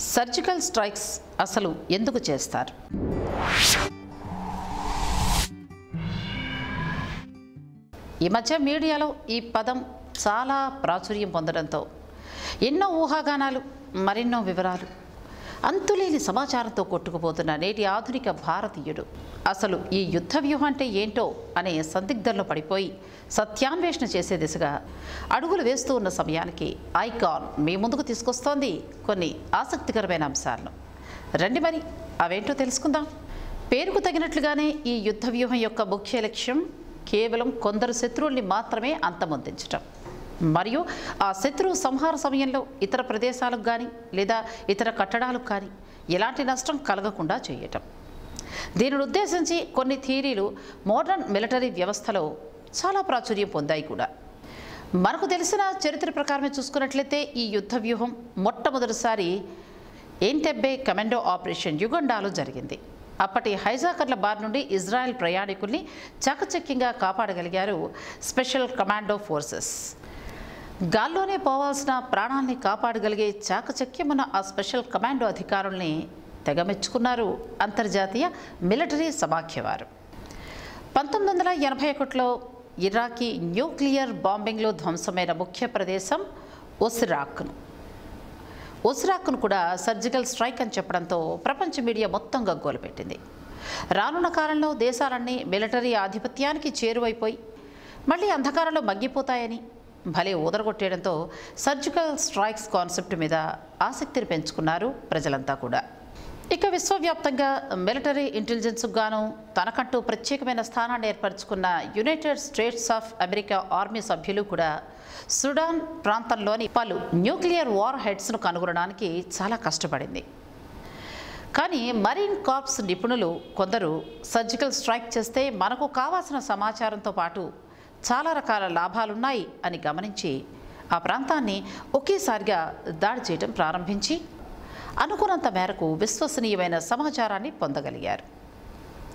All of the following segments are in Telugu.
సర్జికల్ స్ట్రైక్స్ అసలు ఎందుకు చేస్తారు? ఈ మధ్య మీడియాలో ఈ పదం చాలా ప్రాచుర్యం పొందడంతో ఎన్నో ఊహాగానాలు, మరెన్నో వివరాలు, అంతులేని సమాచారంతో కొట్టుకుపోతున్న నేటి ఆధునిక భారతీయుడు అసలు ఈ యుద్ధ వ్యూహం అంటే ఏంటో అనే సందిగ్ధంలో పడిపోయి సత్యాన్వేషణ చేసే దిశగా అడుగులు వేస్తూ ఉన్న సమయానికి ఐకాన్ మీ ముందుకు తీసుకొస్తోంది కొన్ని ఆసక్తికరమైన అంశాలను. రండి మరి అవేంటో తెలుసుకుందాం. పేరుకు తగినట్లుగానే ఈ యుద్ధ వ్యూహం యొక్క ముఖ్య లక్ష్యం కేవలం కొందరు శత్రువుల్ని మాత్రమే అంతమొందించటం మరియు ఆ శత్రువు సంహార సమయంలో ఇతర ప్రదేశాలకు కానీ లేదా ఇతర కట్టడాలకు కానీ ఎలాంటి నష్టం కలగకుండా చేయటం. దీనిని ఉద్దేశించి కొన్ని థియరీలు మోడర్న్ మిలిటరీ వ్యవస్థలో చాలా ప్రాచుర్యం పొందాయి కూడా. మనకు తెలిసిన చరిత్ర ప్రకారమే చూసుకున్నట్లయితే ఈ యుద్ధ వ్యూహం మొట్టమొదటిసారి ఎంటెబ్బే కమాండో ఆపరేషన్ యుగండాలో జరిగింది. అప్పటి హైజాకర్ల బారి నుండి ఇజ్రాయెల్ ప్రయాణికుల్ని చాకచక్యంగా కాపాడగలిగారు స్పెషల్ కమాండో ఫోర్సెస్. గాల్లోనే పోవాల్సిన ప్రాణాల్ని కాపాడగలిగే చాకచక్యమున్న ఆ స్పెషల్ కమాండో అధికారుల్ని తెగమెచ్చుకున్నారు అంతర్జాతీయ మిలిటరీ సమాఖ్యవారు. 1981లో ఇరాకీ న్యూక్లియర్ బాంబింగ్లో ధ్వంసమైన ముఖ్య ప్రదేశం ఒస్రాక్ను కూడా సర్జికల్ స్ట్రైక్ అని చెప్పడంతో ప్రపంచ మీడియా మొత్తం గగ్గోలు పెట్టింది. రానున్న కాలంలో దేశాలన్నీ మిలిటరీ ఆధిపత్యానికి చేరువైపోయి మళ్ళీ అంధకారంలో మగ్గిపోతాయని భలే ఊదరగొట్టేయడంతో సర్జికల్ స్ట్రైక్స్ కాన్సెప్ట్ మీద ఆసక్తిని పెంచుకున్నారు ప్రజలంతా కూడా. ఇక విశ్వవ్యాప్తంగా మిలిటరీ ఇంటెలిజెన్స్కు గాను తనకంటూ ప్రత్యేకమైన స్థానాన్ని ఏర్పరచుకున్న United states of America army సభ్యులు కూడా సుడాన్ ప్రాంతంలోని పలు న్యూక్లియర్ వార్ హెడ్స్ను కనుగొనడానికి చాలా కష్టపడింది. కానీ మరీన్ కార్ప్స్ నిపుణులు కొందరు సర్జికల్ స్ట్రైక్ చేస్తే మనకు కావాల్సిన సమాచారంతో పాటు చాలా రకాల లాభాలున్నాయి అని గమనించి ఆ ప్రాంతాన్ని ఒకేసారిగా దాడి చేయడం ప్రారంభించి అనుకున్నంత మేరకు విశ్వసనీయమైన సమాచారాన్ని పొందగలిగారు.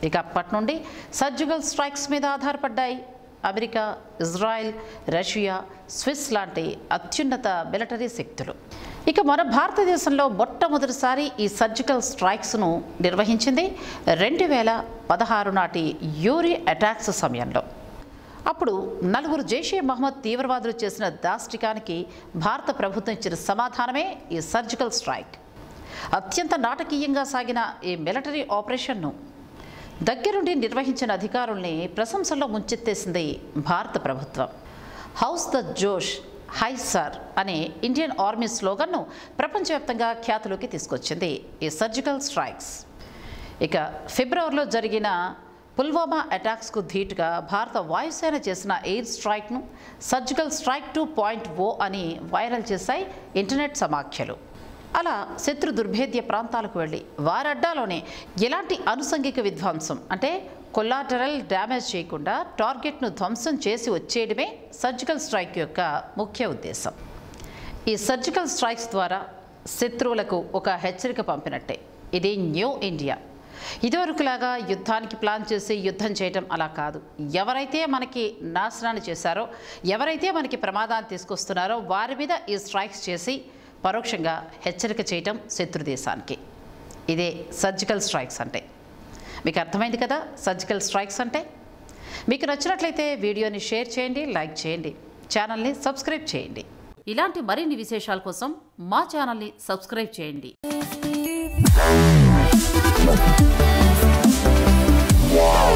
ఇక అప్పటి నుండి సర్జికల్ స్ట్రైక్స్ మీద ఆధారపడ్డాయి అమెరికా, ఇజ్రాయెల్, రష్యా, స్విస్ లాంటి అత్యున్నత మిలిటరీ శక్తులు. ఇక మన భారతదేశంలో మొట్టమొదటిసారి ఈ సర్జికల్ స్ట్రైక్స్ను నిర్వహించింది 2016 నాటి యూరి అటాక్స్ సమయంలో. అప్పుడు 4 జైషే మహమ్మద్ తీవ్రవాదులు చేసిన దాష్టికానికి భారత ప్రభుత్వం ఇచ్చిన సమాధానమే ఈ సర్జికల్ స్ట్రైక్. అత్యంత నాటకీయంగా సాగిన ఈ మిలిటరీ ఆపరేషన్ను దగ్గరుండి నిర్వహించిన అధికారుల్ని ప్రశంసల్లో ముంచెత్తేసింది భారత ప్రభుత్వం. హౌస్ ద జోష్ హై సర్ అనే ఇండియన్ ఆర్మీ స్లోగన్ను ప్రపంచవ్యాప్తంగా ఖ్యాతిలోకి తీసుకొచ్చింది ఈ సర్జికల్ స్ట్రైక్స్. ఇక ఫిబ్రవరిలో జరిగిన పుల్వామా అటాక్స్కు ధీటుగా భారత వాయుసేన చేసిన ఎయిర్ స్ట్రైక్ను సర్జికల్ స్ట్రైక్ 2.0 అని వైరల్ చేశాయి ఇంటర్నెట్ సమాఖ్యలు. అలా శత్రు దుర్భేద్య ప్రాంతాలకు వెళ్ళి వారడ్డాలోనే ఎలాంటి అనుసంగిక విధ్వంసం అంటే కొల్లాటరల్ డ్యామేజ్ చేయకుండా టార్గెట్ను ధ్వంసం చేసి వచ్చేయడమే సర్జికల్ స్ట్రైక్ యొక్క ముఖ్య ఉద్దేశం. ఈ సర్జికల్ స్ట్రైక్స్ ద్వారా శత్రువులకు ఒక హెచ్చరిక పంపినట్టే. ఇది న్యూ ఇండియా. ఇదివరకులాగా యుద్ధానికి ప్లాన్ చేసి యుద్ధం చేయటం అలా కాదు. ఎవరైతే మనకి నాశనాన్ని చేశారో, ఎవరైతే మనకి ప్రమాదాన్ని తీసుకొస్తున్నారో వారి మీద ఈ స్ట్రైక్స్ చేసి పరోక్షంగా హెచ్చరిక చేయటం శత్రు దేశానికి. ఇదే సర్జికల్ స్ట్రైక్స్ అంటే. మీకు అర్థమైంది కదా సర్జికల్ స్ట్రైక్స్ అంటే? మీకు నచ్చినట్లయితే వీడియోని షేర్ చేయండి, లైక్ చేయండి, ఛానల్ని సబ్స్క్రైబ్ చేయండి. ఇలాంటి మరిన్ని విశేషాల కోసం మా ఛానల్ని సబ్స్క్రైబ్ చేయండి. Wow.